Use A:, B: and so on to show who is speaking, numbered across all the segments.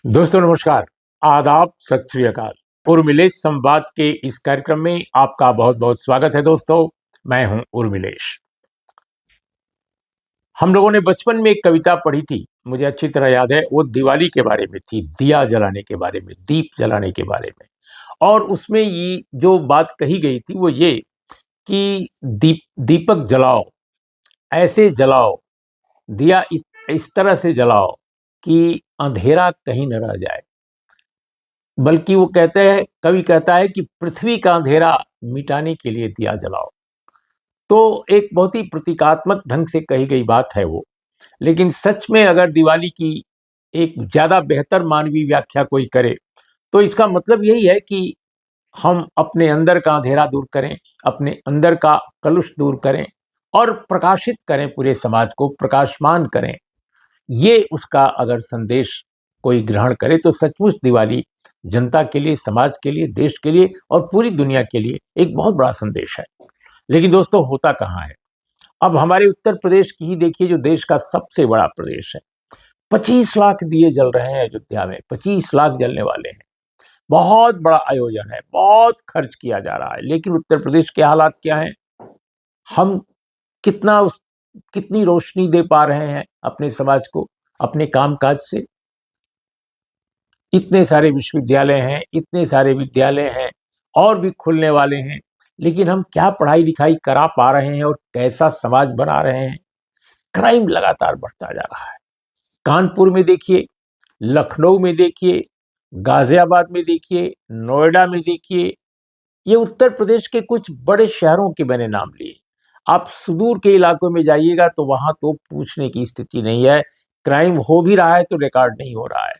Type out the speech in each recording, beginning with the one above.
A: दोस्तों नमस्कार, आदाब, सत श्री अकाल। उर्मिलेश संवाद के इस कार्यक्रम में आपका बहुत बहुत स्वागत है। दोस्तों, मैं हूं उर्मिलेश। हम लोगों ने बचपन में एक कविता पढ़ी थी, मुझे अच्छी तरह याद है। वो दिवाली के बारे में थी, दिया जलाने के बारे में, दीप जलाने के बारे में। और उसमें ये जो बात कही गई थी वो ये कि दीपक जलाओ, ऐसे जलाओ, दिया इस तरह से जलाओ कि अंधेरा कहीं न रह जाए। बल्कि वो कहते हैं, कवि कहता है कि पृथ्वी का अंधेरा मिटाने के लिए दिया जलाओ। तो एक बहुत ही प्रतीकात्मक ढंग से कही गई बात है वो। लेकिन सच में अगर दिवाली की एक ज़्यादा बेहतर मानवीय व्याख्या कोई करे, तो इसका मतलब यही है कि हम अपने अंदर का अंधेरा दूर करें, अपने अंदर का कलुष दूर करें और प्रकाशित करें, पूरे समाज को प्रकाशमान करें। ये उसका अगर संदेश कोई ग्रहण करे तो सचमुच दिवाली जनता के लिए, समाज के लिए, देश के लिए और पूरी दुनिया के लिए एक बहुत बड़ा संदेश है। लेकिन दोस्तों, होता कहाँ है? अब हमारे उत्तर प्रदेश की ही देखिए, जो देश का सबसे बड़ा प्रदेश है। 25 लाख दिए जल रहे हैं अयोध्या में, 25 लाख जलने वाले हैं। बहुत बड़ा आयोजन है, बहुत खर्च किया जा रहा है। लेकिन उत्तर प्रदेश के हालात क्या हैं? हम कितना उस कितनी रोशनी दे पा रहे हैं अपने समाज को, अपने कामकाज से? इतने सारे विश्वविद्यालय हैं, इतने सारे विद्यालय हैं और भी खुलने वाले हैं। लेकिन हम क्या पढ़ाई लिखाई करा पा रहे हैं और कैसा समाज बना रहे हैं? क्राइम लगातार बढ़ता जा रहा है। कानपुर में देखिए, लखनऊ में देखिए, गाजियाबाद में देखिए, नोएडा में देखिए। ये उत्तर प्रदेश के कुछ बड़े शहरों के मैंने नाम लिए। आप सुदूर के इलाकों में जाइएगा तो वहां तो पूछने की स्थिति नहीं है। क्राइम हो भी रहा है तो रिकॉर्ड नहीं हो रहा है,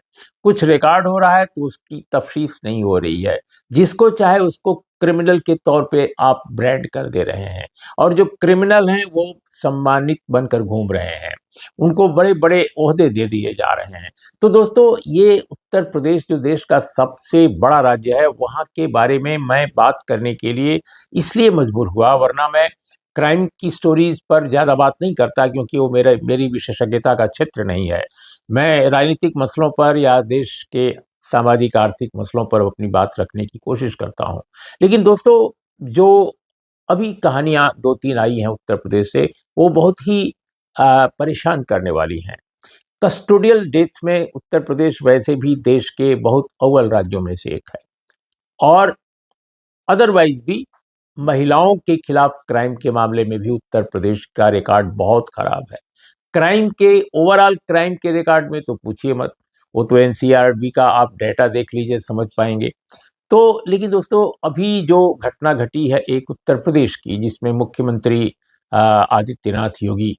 A: कुछ रिकॉर्ड हो रहा है तो उसकी तफ्तीश नहीं हो रही है। जिसको चाहे उसको क्रिमिनल के तौर पे आप ब्रांड कर दे रहे हैं और जो क्रिमिनल हैं वो सम्मानित बनकर घूम रहे हैं, उनको बड़े बड़े ओहदे दे दिए जा रहे हैं। तो दोस्तों, ये उत्तर प्रदेश जो देश का सबसे बड़ा राज्य है, वहाँ के बारे में मैं बात करने के लिए इसलिए मजबूर हुआ, वरना मैं क्राइम की स्टोरीज पर ज़्यादा बात नहीं करता, क्योंकि वो मेरी विशेषज्ञता का क्षेत्र नहीं है। मैं राजनीतिक मसलों पर या देश के सामाजिक आर्थिक मसलों पर अपनी बात रखने की कोशिश करता हूँ। लेकिन दोस्तों, जो अभी कहानियाँ 2-3 आई हैं उत्तर प्रदेश से, वो बहुत ही परेशान करने वाली हैं। कस्टोडियल डेथ में उत्तर प्रदेश वैसे भी देश के बहुत अव्वल राज्यों में से एक है और अदरवाइज भी महिलाओं के खिलाफ क्राइम के मामले में भी उत्तर प्रदेश का रिकॉर्ड बहुत खराब है। क्राइम के ओवरऑल क्राइम के रिकॉर्ड में तो पूछिए मत, वो तो एनसीआरबी का आप डेटा देख लीजिए, समझ पाएंगे। तो लेकिन दोस्तों, अभी जो घटना घटी है एक उत्तर प्रदेश की, जिसमें मुख्यमंत्री आदित्यनाथ योगी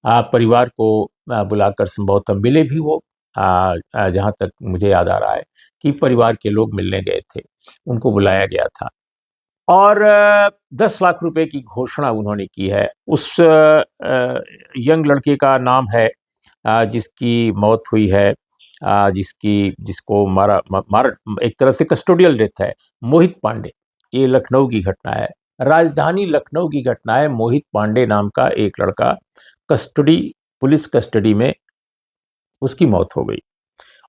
A: परिवार को बुलाकर संभवतः मिले भी वो। जहाँ तक मुझे याद आ रहा है कि परिवार के लोग मिलने गए थे, उनको बुलाया गया था और 10 लाख रुपए की घोषणा उन्होंने की है। उस यंग लड़के का नाम है जिसकी मौत हुई है, जिसको मारा एक तरह से कस्टोडियल डेथ है, मोहित पांडे। ये लखनऊ की घटना है, राजधानी लखनऊ की घटना है। मोहित पांडे नाम का एक लड़का कस्टडी पुलिस कस्टडी में, उसकी मौत हो गई।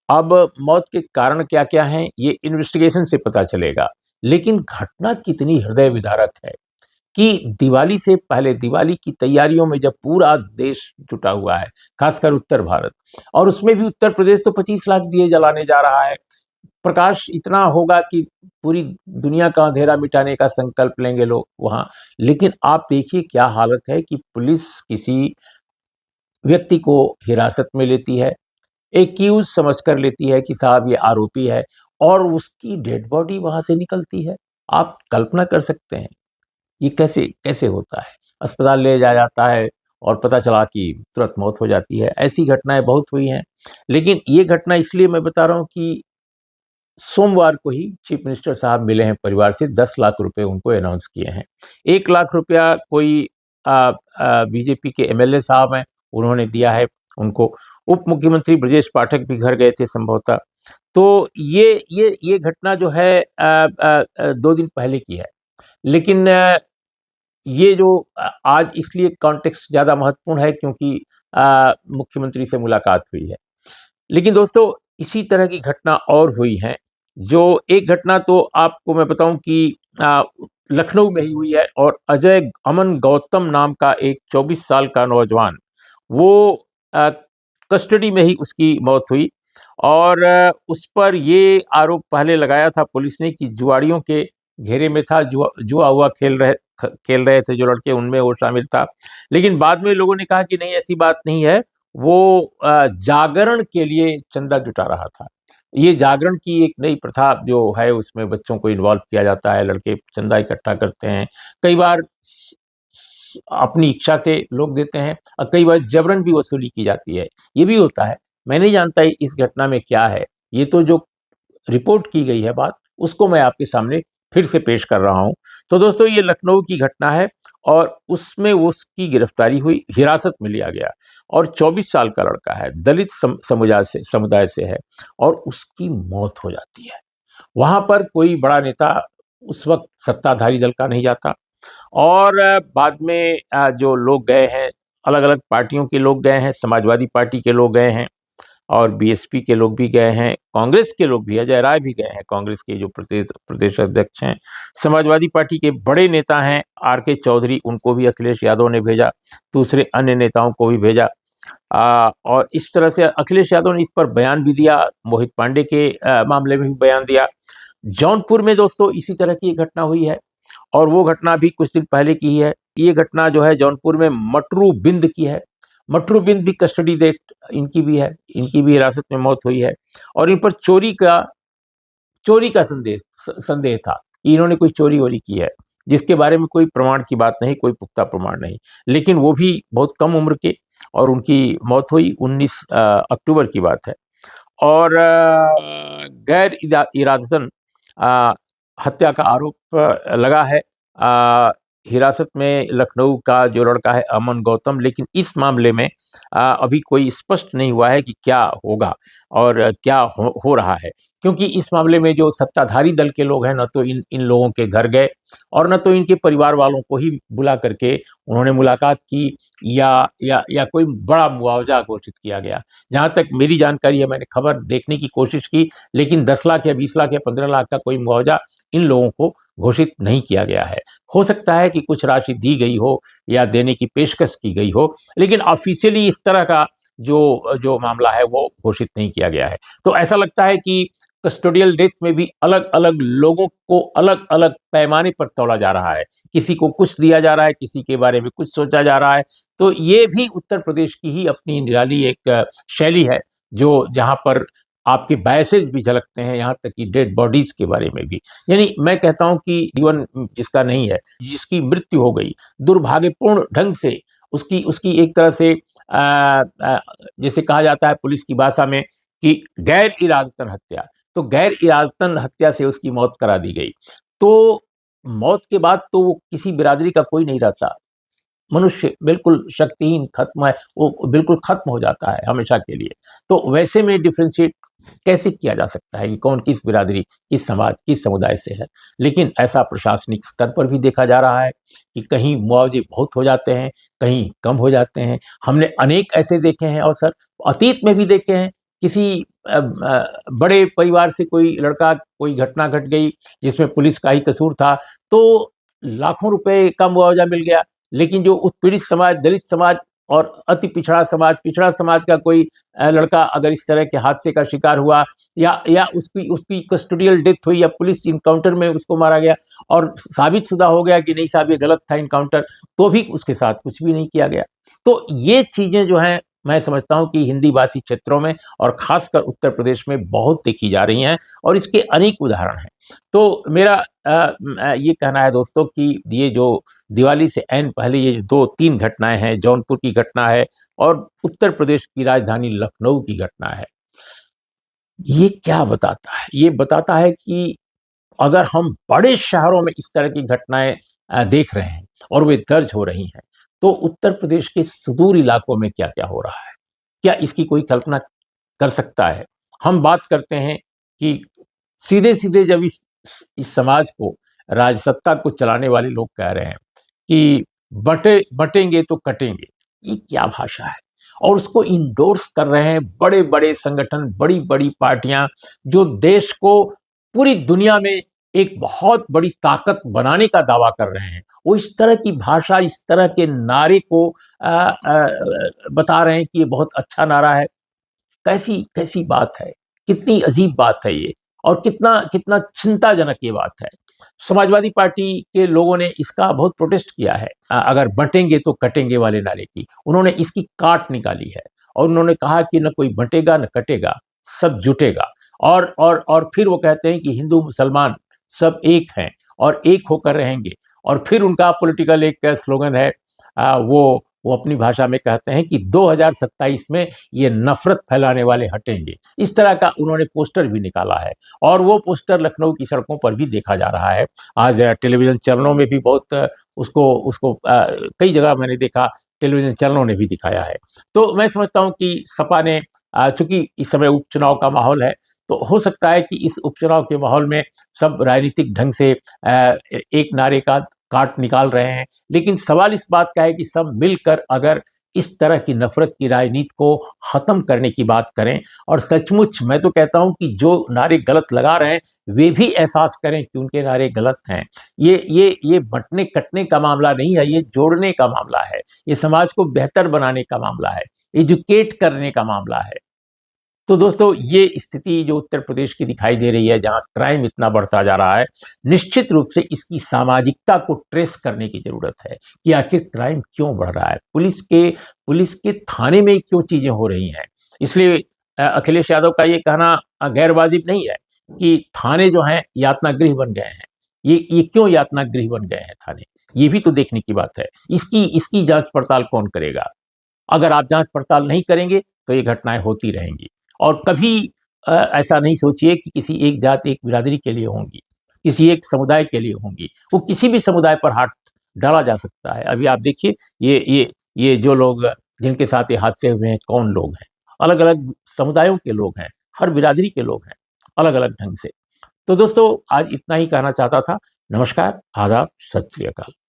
A: अब मौत के कारण क्या क्या हैं ये इन्वेस्टिगेशन से पता चलेगा। लेकिन घटना कितनी हृदय विदारक है कि दिवाली से पहले, दिवाली की तैयारियों में जब पूरा देश जुटा हुआ है, खासकर उत्तर भारत, और उसमें भी उत्तर प्रदेश तो 25 लाख दिए जलाने जा रहा है। प्रकाश इतना होगा कि पूरी दुनिया का अंधेरा मिटाने का संकल्प लेंगे लोग वहां। लेकिन आप देखिए क्या हालत है कि पुलिस किसी व्यक्ति को हिरासत में लेती है, एक्यूज समझ कर लेती है कि साहब ये आरोपी है, और उसकी डेड बॉडी वहां से निकलती है। आप कल्पना कर सकते हैं ये कैसे कैसे होता है? अस्पताल ले जाया जाता है और पता चला कि तुरंत मौत हो जाती है। ऐसी घटनाएं बहुत हुई हैं। लेकिन ये घटना इसलिए मैं बता रहा हूँ कि सोमवार को ही चीफ मिनिस्टर साहब मिले हैं परिवार से, 10 लाख रुपए उनको अनाउंस किए हैं। 1 लाख रुपया कोई बीजेपी के एमएलए साहब हैं, उन्होंने दिया है उनको। उप मुख्यमंत्री ब्रजेश पाठक भी घर गए थे संभवतः। तो ये घटना जो है 2 दिन पहले की है। लेकिन ये जो आज इसलिए कॉन्टेक्स्ट ज़्यादा महत्वपूर्ण है क्योंकि मुख्यमंत्री से मुलाकात हुई है। लेकिन दोस्तों, इसी तरह की घटना और हुई हैं। जो एक घटना तो आपको मैं बताऊं कि लखनऊ में ही हुई है, और अजय अमन गौतम नाम का एक 24 साल का नौजवान, वो कस्टडी में ही उसकी मौत हुई। और उस पर ये आरोप पहले लगाया था पुलिस ने कि जुआड़ियों के घेरे में था, जुआ हुआ खेल रहे थे जो लड़के, उनमें वो शामिल था। लेकिन बाद में लोगों ने कहा कि नहीं, ऐसी बात नहीं है, वो जागरण के लिए चंदा जुटा रहा था। ये जागरण की एक नई प्रथा जो है, उसमें बच्चों को इन्वॉल्व किया जाता है, लड़के चंदा इकट्ठा करते हैं। कई बार अपनी इच्छा से लोग देते हैं, और कई बार जबरन भी वसूली की जाती है, ये भी होता है। मैं नहीं जानता इस घटना में क्या है, ये तो जो रिपोर्ट की गई है बात, उसको मैं आपके सामने फिर से पेश कर रहा हूं। तो दोस्तों, ये लखनऊ की घटना है, और उसमें उसकी गिरफ्तारी हुई, हिरासत में लिया गया, और 24 साल का लड़का है, दलित समुदाय से है, और उसकी मौत हो जाती है। वहां पर कोई बड़ा नेता उस वक्त सत्ताधारी दल का नहीं जाता, और बाद में जो लोग गए हैं, अलग अलग पार्टियों के लोग गए हैं, समाजवादी पार्टी के लोग गए हैं, और बीएसपी के लोग भी गए हैं, कांग्रेस के लोग भी, अजय राय भी गए हैं, कांग्रेस के जो प्रदेश अध्यक्ष हैं। समाजवादी पार्टी के बड़े नेता हैं आर के चौधरी, उनको भी अखिलेश यादव ने भेजा, दूसरे अन्य नेताओं को भी भेजा। और इस तरह से अखिलेश यादव ने इस पर बयान भी दिया, मोहित पांडे के मामले में भी बयान दिया। जौनपुर में दोस्तों इसी तरह की एक घटना हुई है, और वो घटना भी कुछ दिन पहले की ही है। ये घटना जो है जौनपुर में मटरू बिंद की है। मटरू बिंद भी कस्टडी डेट इनकी भी है, इनकी भी हिरासत में मौत हुई है, और इन पर चोरी का संदेह था, इन्होंने कोई चोरी वोरी की है, जिसके बारे में कोई प्रमाण की बात नहीं, कोई पुख्ता प्रमाण नहीं। लेकिन वो भी बहुत कम उम्र के, और उनकी मौत हुई 19 अक्टूबर की बात है। और गैर इरादतन हत्या का आरोप लगा है। हिरासत में लखनऊ का जो लड़का है अमन गौतम, लेकिन इस मामले में अभी कोई स्पष्ट नहीं हुआ है कि क्या होगा और क्या हो रहा है, क्योंकि इस मामले में जो सत्ताधारी दल के लोग हैं, न तो इन लोगों के घर गए, और न तो इनके परिवार वालों को ही बुला करके उन्होंने मुलाकात की, या कोई बड़ा मुआवजा घोषित किया गया। जहाँ तक मेरी जानकारी है, मैंने खबर देखने की कोशिश की, लेकिन 10 लाख या 20 लाख या 15 लाख का कोई मुआवजा इन लोगों को घोषित नहीं किया गया है। हो सकता है कि कुछ राशि दी गई हो या देने की पेशकश की गई हो, लेकिन ऑफिशियली इस तरह का जो जो मामला है वो घोषित नहीं किया गया है। तो ऐसा लगता है कि कस्टोडियल डेथ में भी अलग अलग लोगों को अलग अलग पैमाने पर तोला जा रहा है, किसी को कुछ दिया जा रहा है, किसी के बारे में कुछ सोचा जा रहा है। तो ये भी उत्तर प्रदेश की ही अपनी निराली एक शैली है, जो जहाँ पर आपके बायसेस भी झलकते हैं, यहाँ तक कि डेड बॉडीज के बारे में भी। यानी मैं कहता हूँ कि जीवन जिसका नहीं है, जिसकी मृत्यु हो गई दुर्भाग्यपूर्ण ढंग से, उसकी उसकी एक तरह से जैसे कहा जाता है पुलिस की भाषा में कि गैर इरादतन हत्या, तो गैर इरादतन हत्या से उसकी मौत करा दी गई। तो मौत के बाद तो वो किसी बिरादरी का कोई नहीं रहता, मनुष्य बिल्कुल शक्तिहीन, खत्म है, वो बिल्कुल खत्म हो जाता है हमेशा के लिए। तो वैसे में डिफ्रेंशिएट कैसे किया जा सकता है कि कौन किस बिरादरी, किस समाज, किस समुदाय से है। लेकिन ऐसा प्रशासनिक स्तर पर भी देखा जा रहा है कि कहीं मुआवजे बहुत हो जाते हैं, कहीं कम हो जाते हैं। हमने अनेक ऐसे देखे हैं अवसर, अतीत में भी देखे हैं। किसी बड़े परिवार से कोई लड़का, कोई घटना घट गई जिसमें पुलिस का ही कसूर था, तो लाखों रुपए का मुआवजा मिल गया। लेकिन जो उत्पीड़ित समाज, दलित समाज और अति पिछड़ा समाज का कोई लड़का अगर इस तरह के हादसे का शिकार हुआ, या उसकी उसकी कस्टोडियल डेथ हुई, या पुलिस इनकाउंटर में उसको मारा गया और साबित शुदा हो गया कि नहीं साहब ये गलत था इनकाउंटर, तो भी उसके साथ कुछ भी नहीं किया गया। तो ये चीजें जो हैं, मैं समझता हूं कि हिंदी भाषी क्षेत्रों में और खासकर उत्तर प्रदेश में बहुत देखी जा रही हैं, और इसके अनेक उदाहरण हैं। तो मेरा ये कहना है दोस्तों कि ये जो दिवाली से ऐन पहले ये 2-3 घटनाएं हैं, जौनपुर की घटना है और उत्तर प्रदेश की राजधानी लखनऊ की घटना है, ये क्या बताता है? ये बताता है कि अगर हम बड़े शहरों में इस तरह की घटनाएं देख रहे हैं और वे दर्ज हो रही हैं, तो उत्तर प्रदेश के सुदूर इलाकों में क्या-क्या हो रहा है? क्या इसकी कोई कल्पना कर सकता है? हम बात करते हैं कि सीधे-सीधे जब इस समाज को, राजसत्ता को चलाने वाले लोग कह रहे हैं कि बटेंगे तो कटेंगे। ये क्या भाषा है? और उसको इंडोर्स कर रहे हैं बड़े बड़े संगठन, बड़ी बड़ी पार्टियां, जो देश को पूरी दुनिया में एक बहुत बड़ी ताकत बनाने का दावा कर रहे हैं। वो इस तरह की भाषा, इस तरह के नारे को बता रहे हैं कि ये बहुत अच्छा नारा है। कैसी कैसी बात है, कितनी अजीब बात है ये, और कितना कितना चिंताजनक ये बात है। समाजवादी पार्टी के लोगों ने इसका बहुत प्रोटेस्ट किया है। अगर बंटेंगे तो कटेंगे वाले नारे की उन्होंने इसकी काट निकाली है, और उन्होंने कहा कि न कोई बंटेगा न कटेगा, सब जुटेगा। और फिर वो कहते हैं कि हिंदू मुसलमान सब एक हैं और एक होकर रहेंगे। और फिर उनका पॉलिटिकल एक स्लोगन है, वो अपनी भाषा में कहते हैं कि 2027 में ये नफरत फैलाने वाले हटेंगे। इस तरह का उन्होंने पोस्टर भी निकाला है, और वो पोस्टर लखनऊ की सड़कों पर भी देखा जा रहा है। आज टेलीविजन चैनलों में भी बहुत उसको उसको कई जगह मैंने देखा, टेलीविजन चैनलों ने भी दिखाया है। तो मैं समझता हूँ कि सपा ने, चूंकि इस समय उपचुनाव का माहौल है, तो हो सकता है कि इस उपचुनाव के माहौल में सब राजनीतिक ढंग से एक नारे का काट निकाल रहे हैं। लेकिन सवाल इस बात का है कि सब मिलकर अगर इस तरह की नफरत की राजनीति को खत्म करने की बात करें, और सचमुच मैं तो कहता हूं कि जो नारे गलत लगा रहे हैं वे भी एहसास करें कि उनके नारे गलत हैं। ये बंटने कटने का मामला नहीं है, ये जोड़ने का मामला है, ये समाज को बेहतर बनाने का मामला है, एजुकेट करने का मामला है। तो दोस्तों, ये स्थिति जो उत्तर प्रदेश की दिखाई दे रही है, जहां क्राइम इतना बढ़ता जा रहा है, निश्चित रूप से इसकी सामाजिकता को ट्रेस करने की जरूरत है कि आखिर क्राइम क्यों बढ़ रहा है, पुलिस के थाने में क्यों चीजें हो रही हैं। इसलिए अखिलेश यादव का ये कहना गैर वाजिब नहीं है कि थाने जो हैं यातना गृह बन गए हैं। ये क्यों यातना गृह बन गए हैं थाने, ये भी तो देखने की बात है। इसकी इसकी जांच पड़ताल कौन करेगा? अगर आप जांच पड़ताल नहीं करेंगे तो ये घटनाएं होती रहेंगी। और कभी ऐसा नहीं सोचिए कि किसी एक जात, एक बिरादरी के लिए होंगी, किसी एक समुदाय के लिए होंगी। वो किसी भी समुदाय पर हाथ डाला जा सकता है। अभी आप देखिए, ये जो लोग जिनके साथ ये हादसे हुए हैं, कौन लोग हैं? अलग अलग समुदायों के लोग हैं, हर बिरादरी के लोग हैं, अलग अलग ढंग से। तो दोस्तों, आज इतना ही कहना चाहता था। नमस्कार, आदाब, सत श्री अकाल।